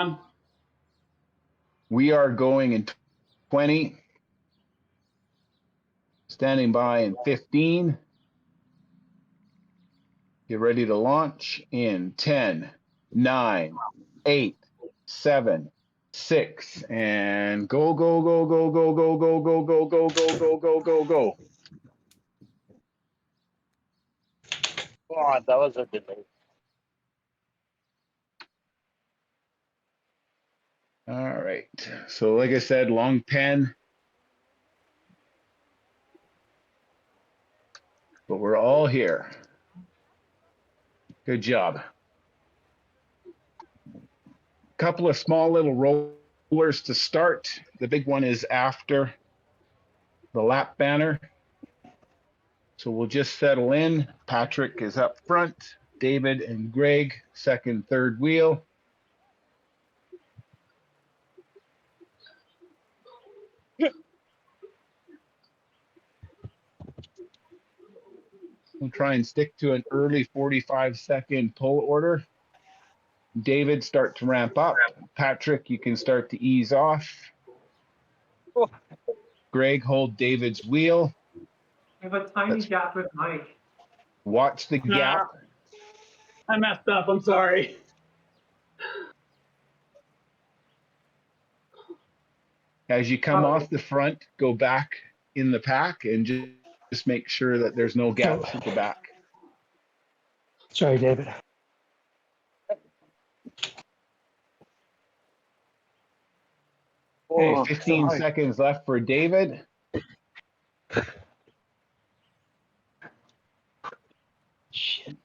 on. We are going in 20. Standing by in 15. Get ready to launch in 10, 9, 8, 7, 6, and go, go, go, go, go, go, go, go, go, go, go, go, go, go, go. Oh, that was a delay. All right. So like I said, long pen. But we're all here. Good job. Couple of small little rollers to start. The big one is after the lap banner. So we'll just settle in. Patrick is up front. David and Greg, second, third wheel. We'll try and stick to an early 45-second pull order. David, start to ramp up. Patrick, you can start to ease off. Greg, hold David's wheel. I have a tiny gap with Mike. Watch the gap. I messed up. I'm sorry. As you come off the front, go back in the pack and just make sure that there's no gaps at the back. Sorry, David. Okay, 15 seconds left for David. Shit.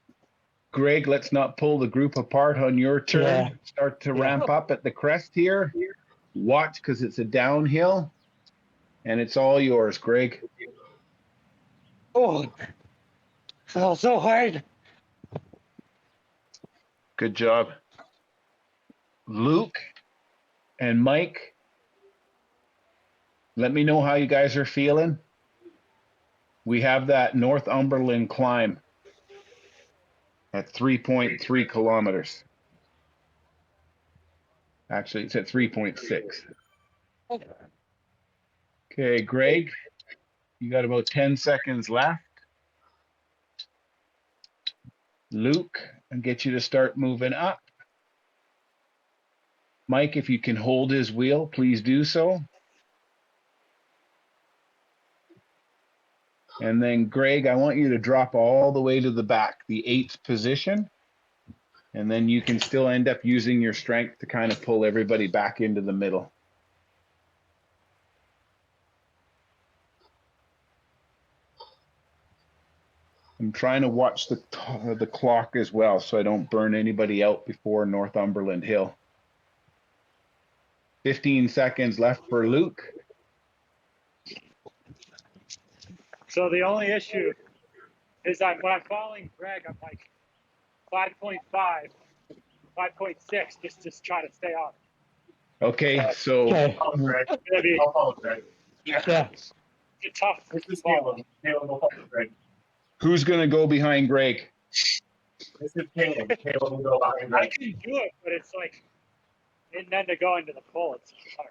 Greg, let's not pull the group apart on your turn. Yeah. Start to ramp up at the crest here. Watch, because it's a downhill. And it's all yours, Greg. Oh, felt so hard. Good job. Luke and Mike, let me know how you guys are feeling. We have that Northumberland climb at 3.3 kilometers. Actually, it's at 3.6. Okay, Greg, you got about 10 seconds left. Luke, I'll get you to start moving up. Mike, if you can hold his wheel, please do so. And then Greg, I want you to drop all the way to the back, the 8th position. And then you can still end up using your strength to kind of pull everybody back into the middle. I'm trying to watch the clock as well so I don't burn anybody out before Northumberland Hill. 15 seconds left for Luke. So the only issue is when I'm following Greg, I'm like 5.5, 5.6, just trying to stay on. Okay, so Okay. It's gonna be Yeah. it's a tough follow. who's going to go behind Greg? This is Caleb. Caleb will go behind I Greg. can do it, but it's like, and then to go into the pull, it's hard.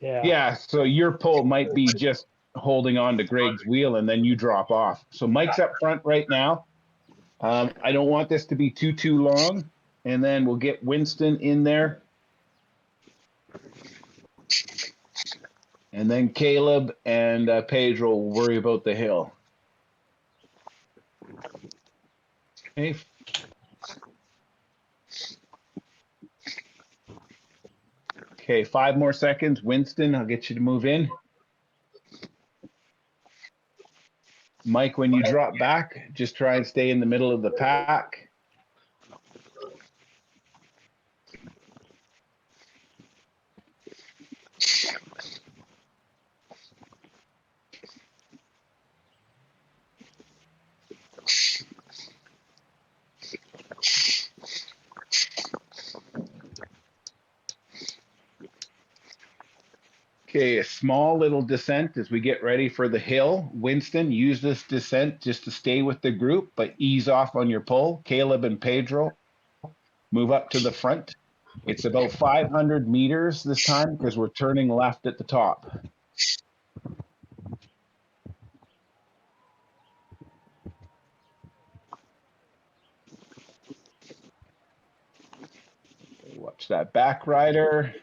Yeah. Yeah, so your pull might be just holding on to Greg's wheel and then you drop off. So Mike's up front right now. I don't want this to be too long. And then we'll get Winston in there. And then Caleb and Pedro will worry about the hill. Okay. Okay, 5 more seconds. Winston, I'll get you to move in. Mike, when you drop back, just try and stay in the middle of the pack. Okay, a small little descent as we get ready for the hill. Winston, use this descent just to stay with the group, but ease off on your pull. Caleb and Pedro, move up to the front. It's about 500 meters this time because we're turning left at the top. Watch that back rider.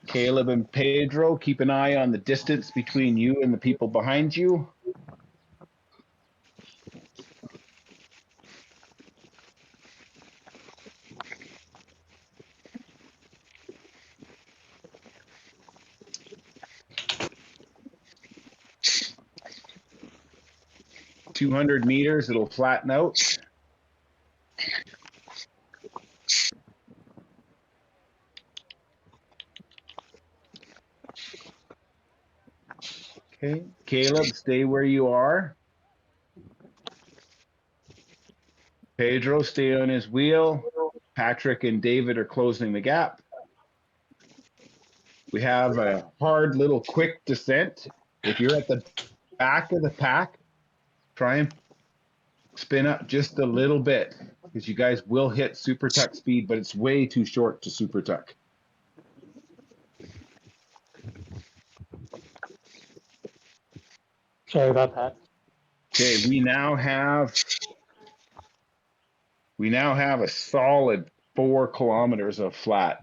Caleb and Pedro, keep an eye on the distance between you and the people behind you. .200 meters, it'll flatten out. Okay, Caleb, stay where you are. Pedro, stay on his wheel. Patrick and David are closing the gap. We have a hard little quick descent. If you're at the back of the pack, try and spin up just a little bit because you guys will hit super tuck speed, but it's way too short to super tuck. Sorry about that. Okay, we now have a solid 4 kilometers of flat.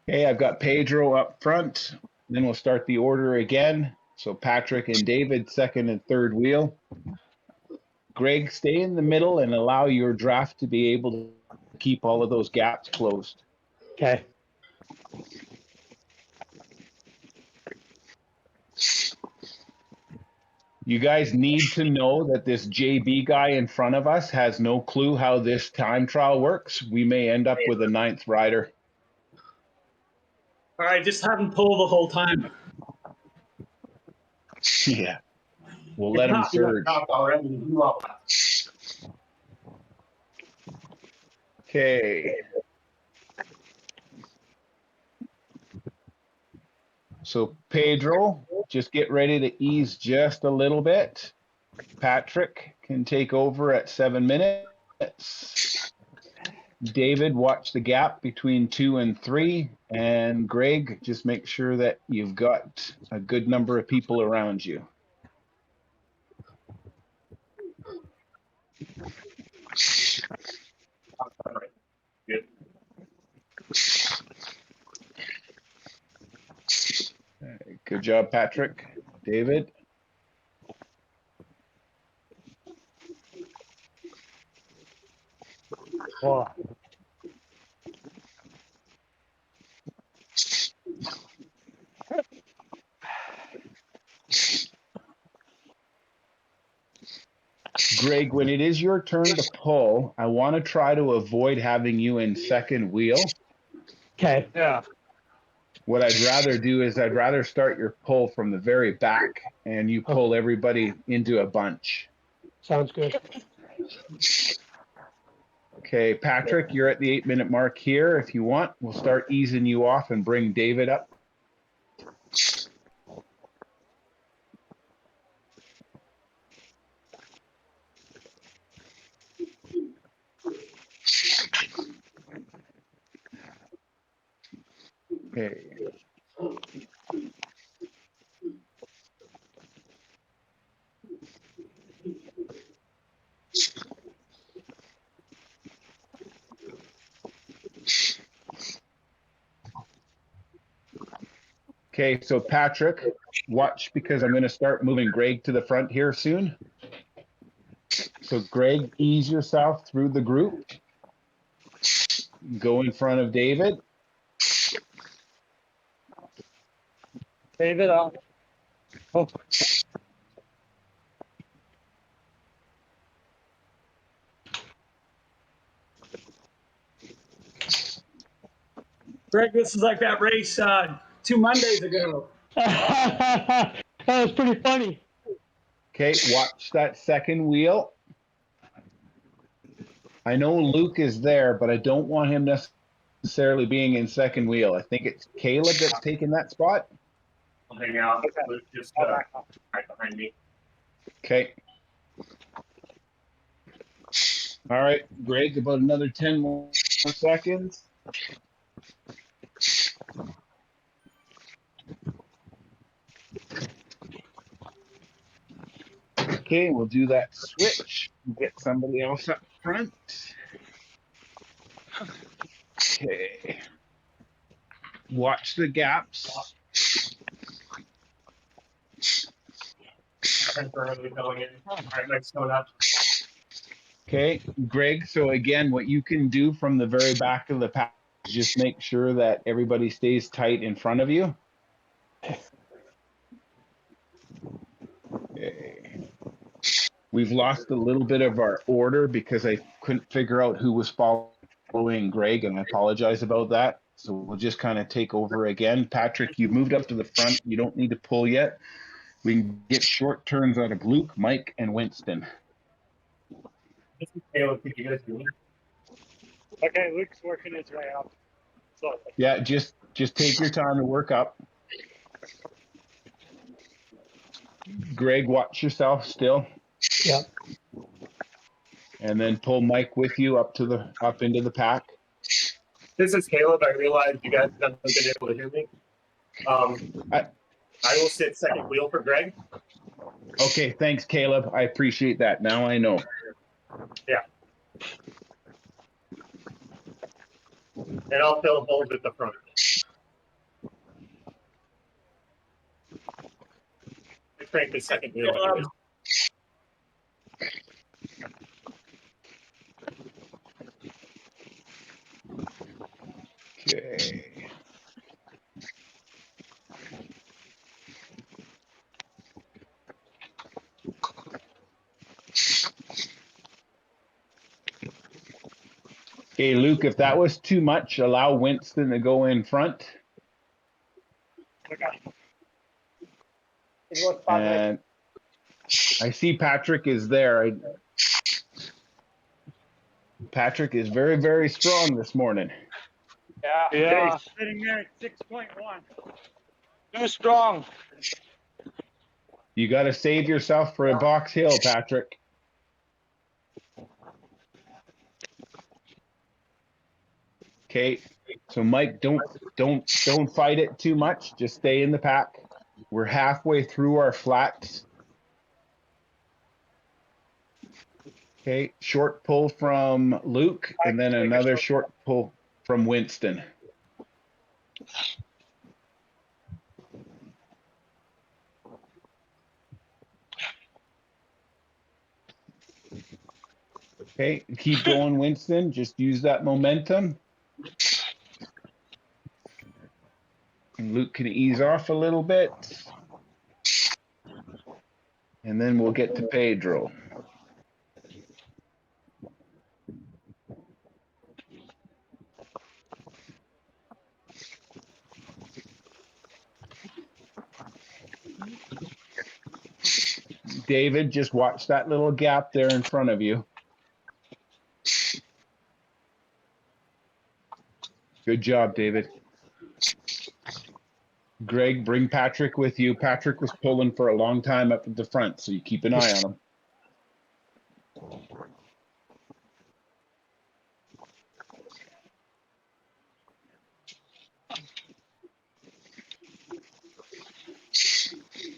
Okay, I've got Pedro up front. Then we'll start the order again. So Patrick and David, second and third wheel. Greg, stay in the middle and allow your draft to be able to keep all of those gaps closed. Okay. You guys need to know that this JB guy in front of us has no clue how this time trial works. We may end up with a 9th rider. All right, just have him pull the whole time. Yeah. We'll let him surge. Already. You all. Okay. So Pedro, just get ready to ease just a little bit. Patrick can take over at 7 minutes. David, watch the gap between 2 and 3. And Greg, just make sure that you've got a good number of people around you. Good. Good job, Patrick. David. Oh, Greg, when it is your turn to pull, I want to try to avoid having you in second wheel. okay. Yeah. What I'd rather do is I'd rather start your pull from the very back and you pull everybody into a bunch. Sounds good. Okay, Patrick, you're at the 8-minute mark here. If you want, we'll start easing you off and bring David up. Okay. Okay, so Patrick, watch because I'm going to start moving Greg to the front here soon. So Greg, ease yourself through the group. Go in front of David. David, oh, Greg, this is like that race 2 Mondays ago. That was pretty funny. Okay, watch that second wheel. I know Luke is there, but I don't want him necessarily being in second wheel. I think it's Caleb that's taking that spot. I'll hang out. Luke just right behind me. Okay. All right, Greg, about another 10 more seconds. Okay, we'll do that switch. Get somebody else up front. Okay. Watch the gaps. Currently going in. All right, next going up. Okay, Greg, so again, what you can do from the very back of the pack is just make sure that everybody stays tight in front of you. Okay. We've lost a little bit of our order because I couldn't figure out who was following Greg, and I apologize about that. So we'll just kind of take over again. Patrick, you moved up to the front. You don't need to pull yet. We can get short turns out of Luke, Mike, and Winston. This is Caleb. Could you guys do me? Okay, Luke's working his way up. So Yeah, just take your time to work up. Greg, watch yourself still. Yep. And then pull Mike with you up into the pack. This is Caleb. I realize you guys haven't been able to hear me. I will sit second wheel for Greg. Okay, thanks, Caleb. I appreciate that. Now I know. Yeah. And I'll fill holes at the front. I crank the second wheel. Anyways. Okay. Okay, Luke, if that was too much, allow Winston to go in front. okay. It was Patrick. And I see Patrick is there. Patrick is very, very strong this morning. Yeah. Yeah. Sitting there at 6.1. Too strong. You got to save yourself for a Box Hill, Patrick. Okay, so Mike, don't fight it too much. Just stay in the pack. We're halfway through our flats. Okay, short pull from Luke, and then another short pull from Winston. Okay, keep going, Winston. Just use that momentum. And Luke can ease off a little bit. And then we'll get to Pedro. David, just watch that little gap there in front of you. Good job, David. Greg, bring Patrick with you. Patrick was pulling for a long time up at the front, so you keep an eye on him.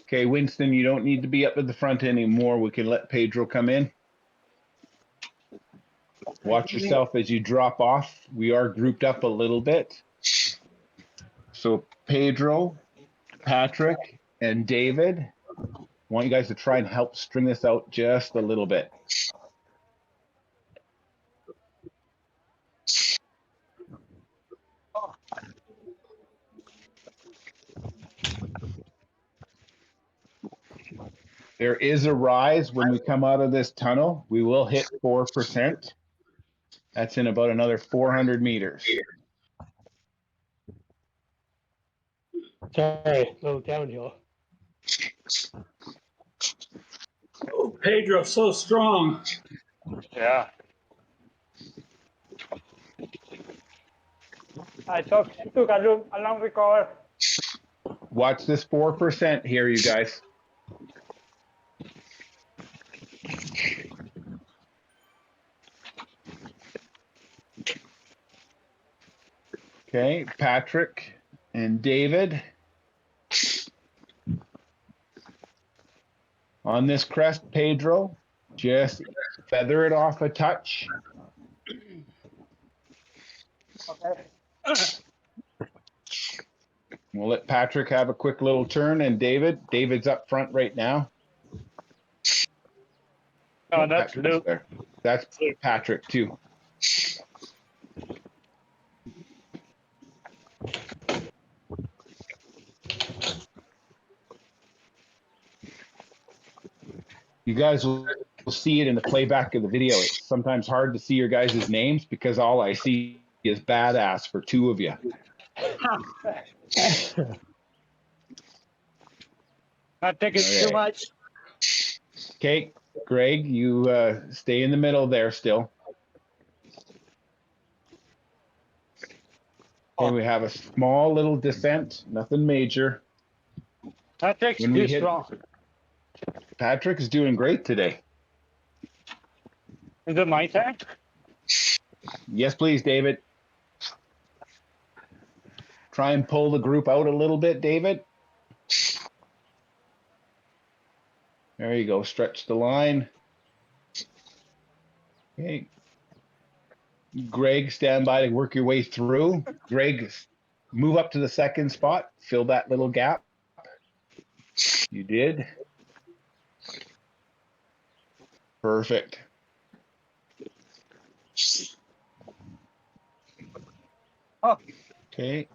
Okay, Winston, you don't need to be up at the front anymore. We can let Pedro come in. Watch yourself as you drop off. We are grouped up a little bit. So Pedro, Patrick, and David, I want you guys to try and help string this out just a little bit. There is a rise when we come out of this tunnel. We will hit 4%. That's in about another 400 meters. Sorry, a little downhill. Oh, Pedro, so strong. Yeah. I took a long recover. Watch this 4% here, you guys. Okay, Patrick and David. On this crest, Pedro, just feather it off a touch. Okay. We'll let Patrick have a quick little turn, and David's up front right now. Oh, that's Patrick's Luke. there. That's Patrick too. You guys will see it in the playback of the video. It's sometimes hard to see your guys' names because all I see is badass for two of you. I think it's too Okay. much. Okay, Greg, you stay in the middle there still. Okay, we have a small little descent, nothing major. That takes When we too hit, strong. Patrick is doing great today. Is it my turn? Yes, please, David. Try and pull the group out a little bit, David. There you go. Stretch the line. Okay. Greg, stand by to work your way through. Greg, move up to the second spot. Fill that little gap. You did. Perfect. Oh. Okay.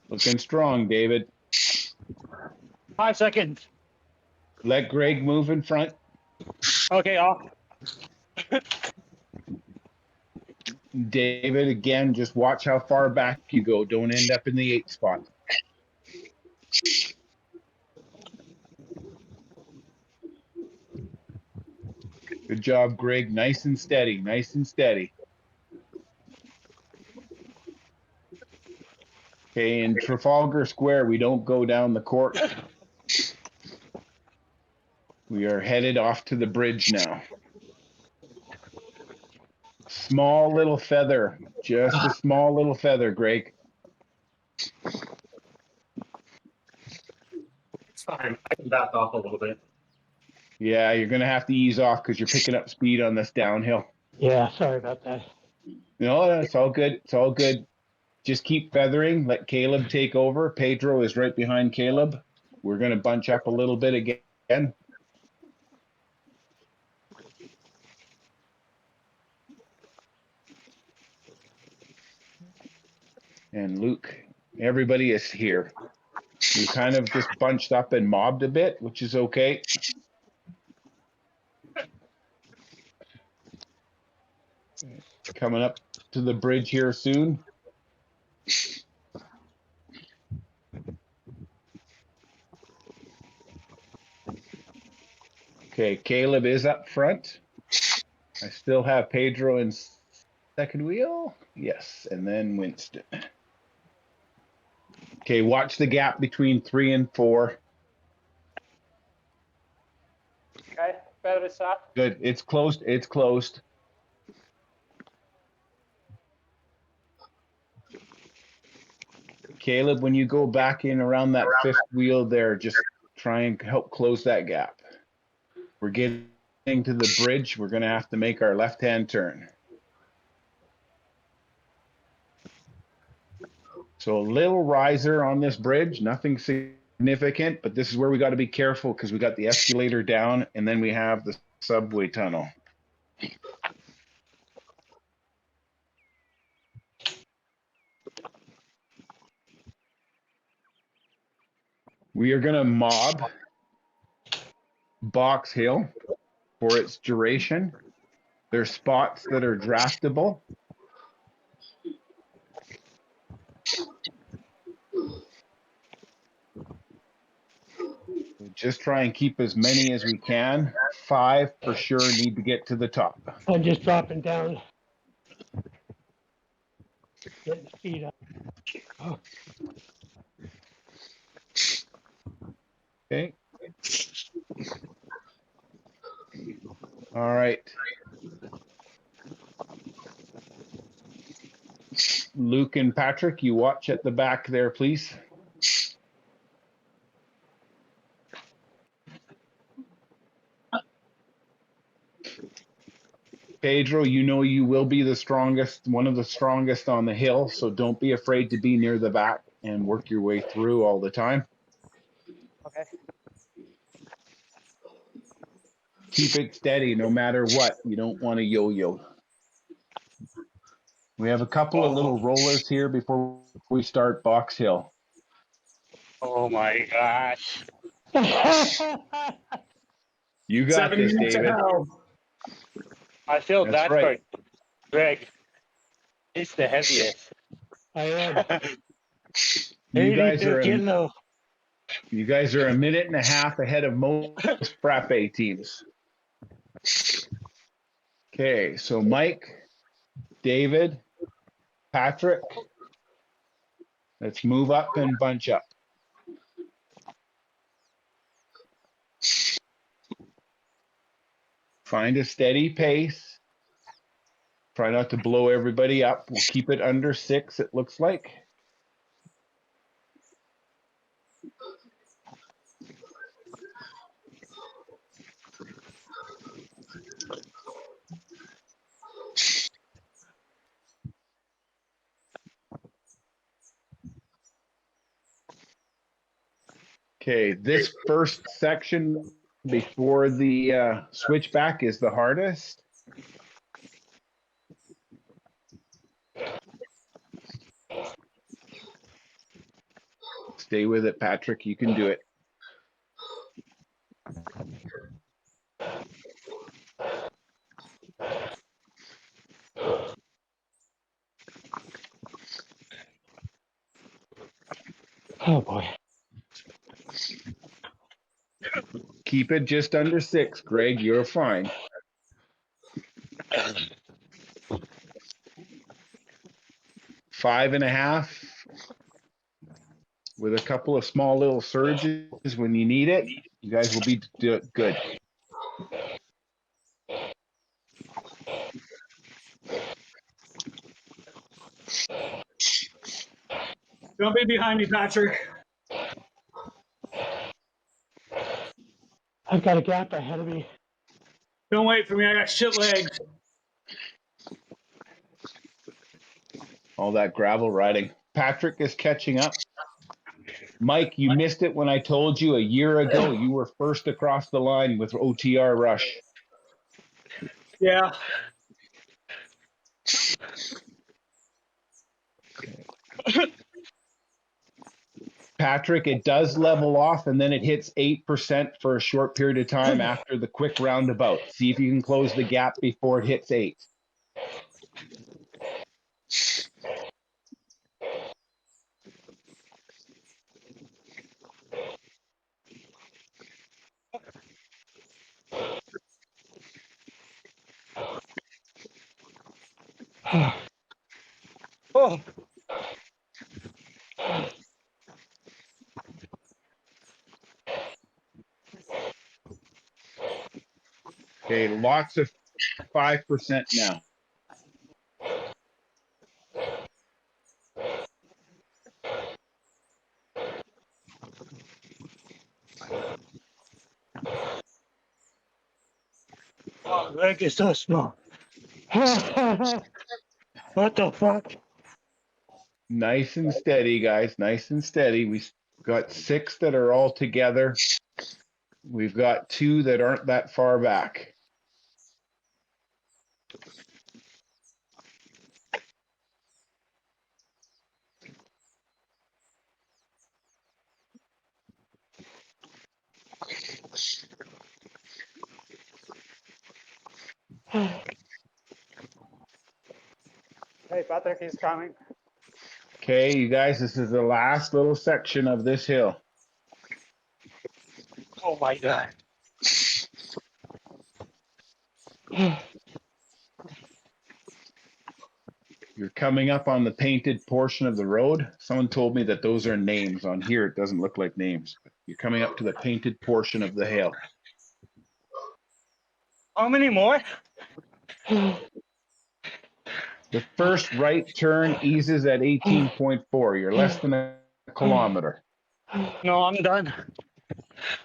Looking strong, David. 5 seconds. Let Greg move in front. Okay, off. David, again, just watch how far back you go. Don't end up in the 8th spot. Good job, Greg. Nice and steady. Nice and steady. Okay, in Trafalgar Square, we don't go down the court. We are headed off to the bridge now. Small little feather. Just a small little feather, Greg. It's fine. I can back off a little bit. Yeah, you're going to have to ease off because you're picking up speed on this downhill. Yeah, sorry about that. No, it's all good. It's all good. Just keep feathering. Let Caleb take over. Pedro is right behind Caleb. We're going to bunch up a little bit again. And Luke, everybody is here. We kind of just bunched up and mobbed a bit, which is okay. Coming up to the bridge here soon. Okay, Caleb is up front. I still have Pedro in second wheel. Yes, and then Winston. Okay, watch the gap between 3 and 4. Okay, better start. Good. It's closed. It's closed. Caleb, when you go back in around that 5th wheel there, just try and help close that gap. We're getting to the bridge. We're going to have to make our left-hand turn. So a little riser on this bridge, nothing significant, but this is where we got to be careful because we got the escalator down and then we have the subway tunnel. We are going to mob Box Hill for its duration. There's spots that are draftable. Just try and keep as many as we can. 5 for sure need to get to the top. I'm just dropping down. Getting the speed up. Oh, Okay. All right. Luke and Patrick, you watch at the back there, please. Pedro, you know you will be the strongest, one of the strongest on the hill, so don't be afraid to be near the back and work your way through all the time. Okay. Keep it steady no matter what. You don't want to yo-yo. We have a couple of little rollers here before we start Box Hill. Oh my gosh. You got 7 this, minutes of David. hell. I feel That's bad right. for Greg. He's the heaviest. I am. You guys 82 are kilo. you guys are a minute and a half ahead of most frappe teams. Okay, so Mike, David, Patrick, let's move up and bunch up. Find a steady pace. Try not to blow everybody up. We'll keep it under 6, it looks like. Okay, this first section before the switchback is the hardest. Stay with it, Patrick. You can do it. Oh boy. Keep it just under 6, Greg. You're fine. Five and a half with a couple of small little surges when you need it. You guys will be good. Don't be behind me, Patrick. I've got a gap ahead of me. Don't wait for me. I got shit legs. All that gravel riding. Patrick is catching up. Mike, you missed it when I told you a year ago you were first across the line with OTR Rush. Yeah. Patrick, it does level off and then it hits 8% for a short period of time after the quick roundabout. See if you can close the gap before it hits 8. Oh, Okay, lots of 5% now. oh, Greg is so small. What the fuck? Nice and steady, guys. Nice and steady. We've got 6 that are all together. We've got 2 that aren't that far back. Hey, Patrick is coming. Okay, you guys, this is the last little section of this hill. Oh my god. You're coming up on the painted portion of the road. Someone told me that those are names. On here, it doesn't look like names. You're coming up to the painted portion of the hill. How many more? The first right turn eases at 18.4. You're less than a kilometer. No, I'm done.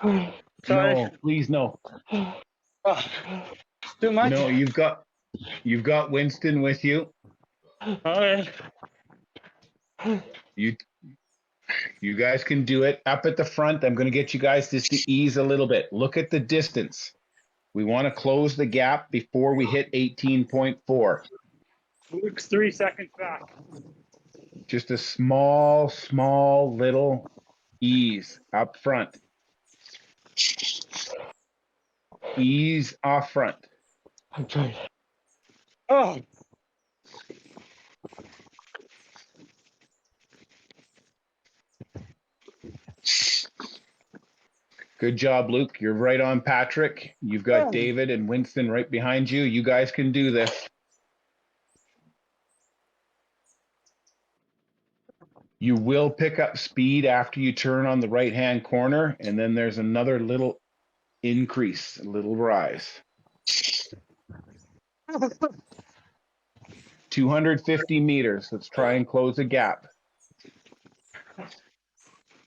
Sorry. No, please no. Oh, too much. No, you've got Winston with you. All right. You guys can do it. Up at the front, I'm going to get you guys just to ease a little bit. Look at the distance. We want to close the gap before we hit 18.4. Luke's 3 seconds back. Just a small little ease up front. Ease off front. I'm trying. Oh, Good job, Luke. You're right on Patrick. You've got David and Winston right behind you. You guys can do this. You will pick up speed after you turn on the right-hand corner, and then there's another little increase, a little rise. 250 meters. Let's try and close the gap.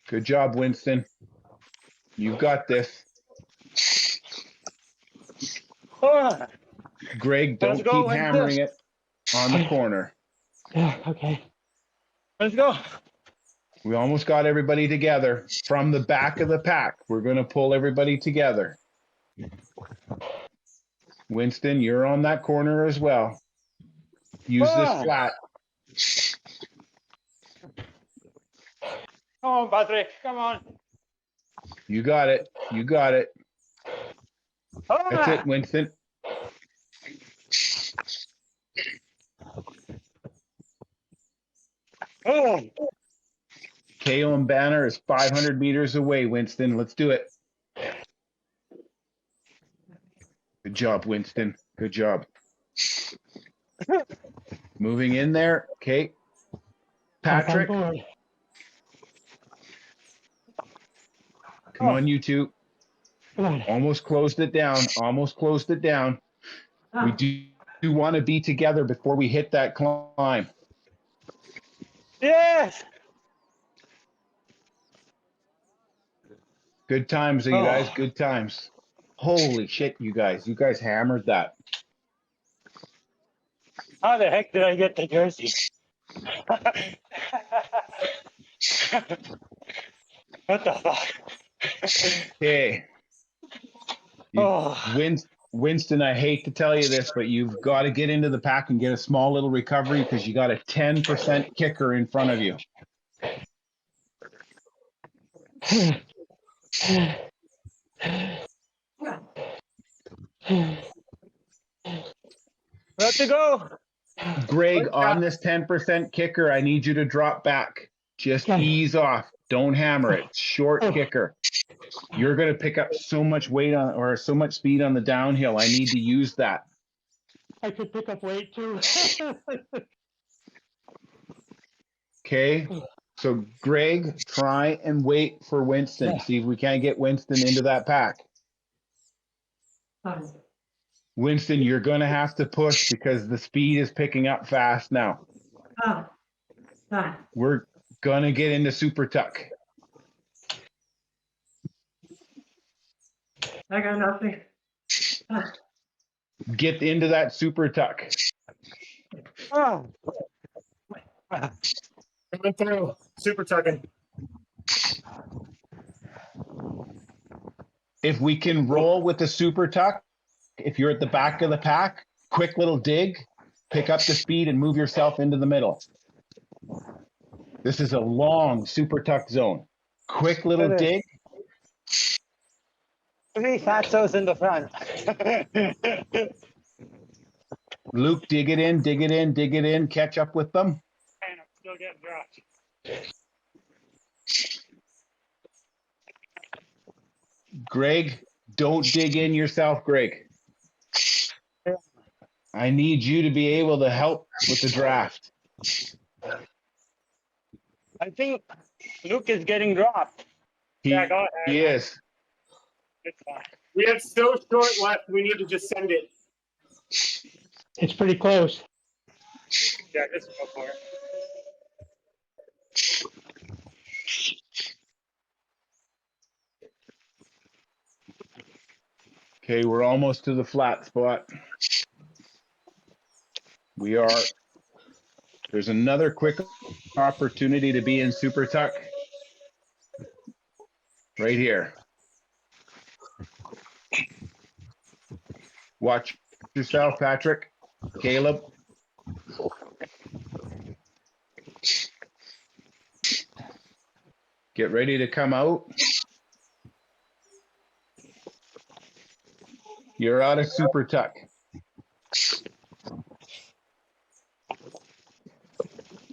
Good job, Winston. You've got this. oh. Greg, don't Let's go, keep Winston. hammering it on the corner. Yeah, okay. Let's go. We almost got everybody together. From the back of the pack, we're going to pull everybody together. Winston, you're on that corner as well. Use this flat. Come on, Patrick. Come on. You got it. You got it. That's it, Winston. Oh. KO and banner is 500 meters away, Winston. Let's do it. Good job, Winston. Good job. Moving in there. Okay. Patrick, I'm on board. come on, you two. Come on. Almost closed it down. Almost closed it down. We do want to be together before we hit that climb. Yes. Good times, you guys. Good times. Holy shit, you guys. You guys hammered that. How the heck did I get the jersey? What the fuck? Okay. Oh. Winston, I hate to tell you this, but you've got to get into the pack and get a small little recovery because you got a 10% kicker in front of you. Let's go. Greg, on this 10% kicker, I need you to drop back. Just ease off. Don't hammer it. Short kicker. You're going to pick up so much weight on, or so much speed on the downhill. I need to use that. I could pick up weight too. Okay. So Greg, try and wait for Winston. See if we can't get Winston into that pack. Winston, you're going to have to push because the speed is picking up fast now. We're going to get into super tuck. I got nothing. Get into that super tuck. Oh. Coming through. Super tucking. If we can roll with the super tuck, if you're at the back of the pack, quick little dig, pick up the speed and move yourself into the middle. This is a long super tuck zone. Quick little dig. 3 fatsos in the front. Luke, dig it in, dig it in, dig it in, catch up with them. And I'm still getting dropped. Greg, don't dig in yourself, Greg. I need you to be able to help with the draft. I think Luke is getting dropped. He Yeah, go ahead. is. It's fine. We have so short left. We need to just send it. It's pretty close. Yeah, just go for it. Okay, we're almost to the flat spot. We are. There's another quick opportunity to be in super tuck. Right here. Watch yourself, Patrick. Caleb. Get ready to come out. You're out of super tuck.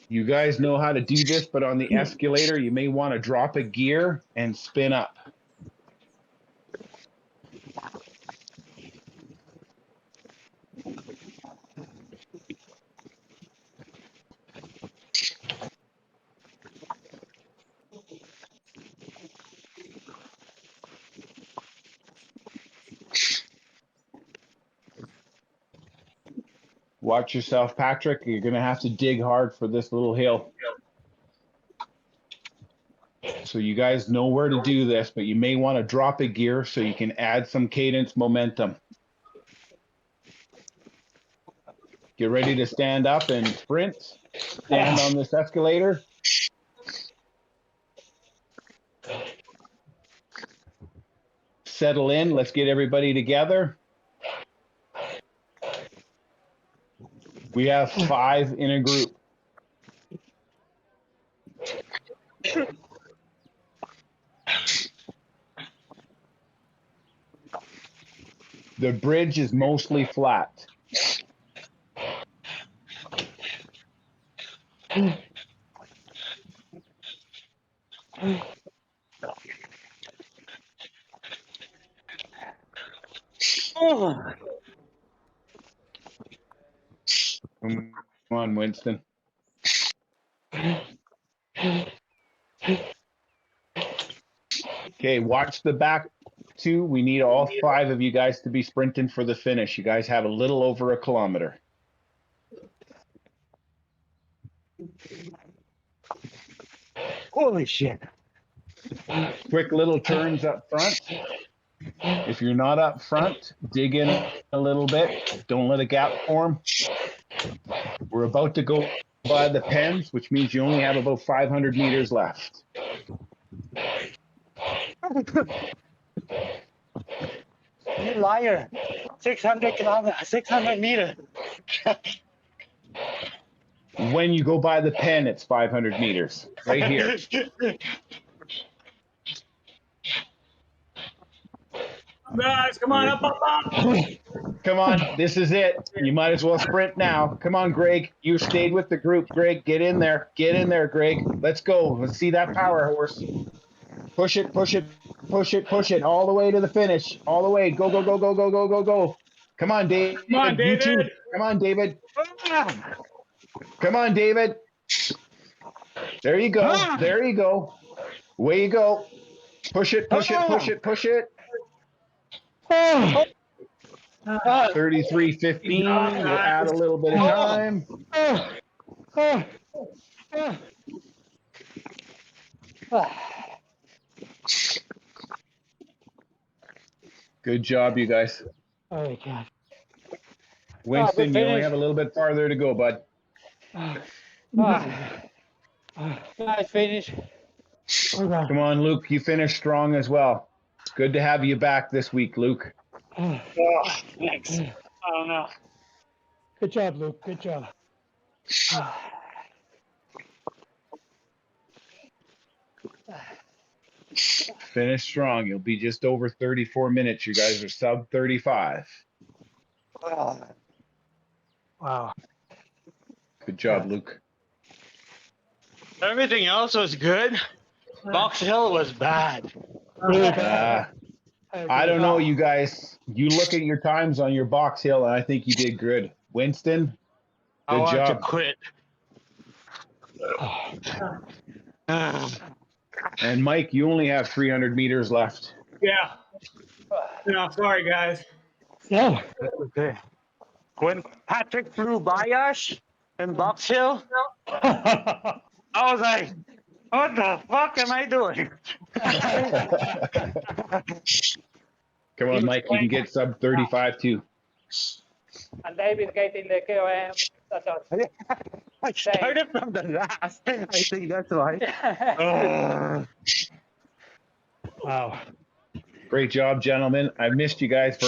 You guys know how to do this, but on the escalator, you may want to drop a gear and spin up. Watch yourself, Patrick. You're going to have to dig hard for this little hill. So you guys know where to do this, but you may want to drop a gear so you can add some cadence momentum. Get ready to stand up and sprint. Stand on this escalator. Settle in. Let's get everybody together. We have 5 in a group. The bridge is mostly flat. Come on, Winston. Okay, watch the back 2. We need all 5 of you guys to be sprinting for the finish. You guys have a little over a kilometer. Holy shit. Quick little turns up front. If you're not up front, dig in a little bit. Don't let a gap form. We're about to go by the pens, which means you only have about 500 meters left. You liar. 600 kilometers, 600 meters. When you go by the pen, it's 500 meters. Right here. Guys, come on, up. Come on, this is it. You might as well sprint now. Come on, Greg. You stayed with the group. Greg, get in there. Get in there, Greg. Let's go. Let's see that power horse. Push it, push it, push it, push it. All the way to the finish. All the way. Go, go, go, go, go, go, go, go. Come on, David. Come on, You too. David. Come on, David. Come on, David. There you go. There you go. Way you go. Push it, push it, push it, push it. 33:15. We'll add a little bit of time. Good job, you guys. Oh, God. Winston, good you only finish. have a little bit farther to go, bud. Nice finish. Come on, Luke. You finished strong as well. Good to have you back this week, Luke. Oh, thanks. I don't know. Good job, Luke. Good job. Finish strong. You'll be just over 34 minutes. You guys are sub 35. Wow. Good job, Luke. Everything else was good. Box Hill was bad. I don't know, you guys. You look at your times on your box hill, and I think you did good. Winston, I good want to job. quit. And Mike, you only have 300 meters left. Yeah. No, sorry, guys. Yeah. That's okay. When Patrick flew by us, in Box Hill. I was like, what the fuck am I doing? Come on, Mike, you can get sub 35 too. And David getting the KOM. That's all. I started from the last. I think that's why. Wow. Great job, gentlemen. I missed you guys for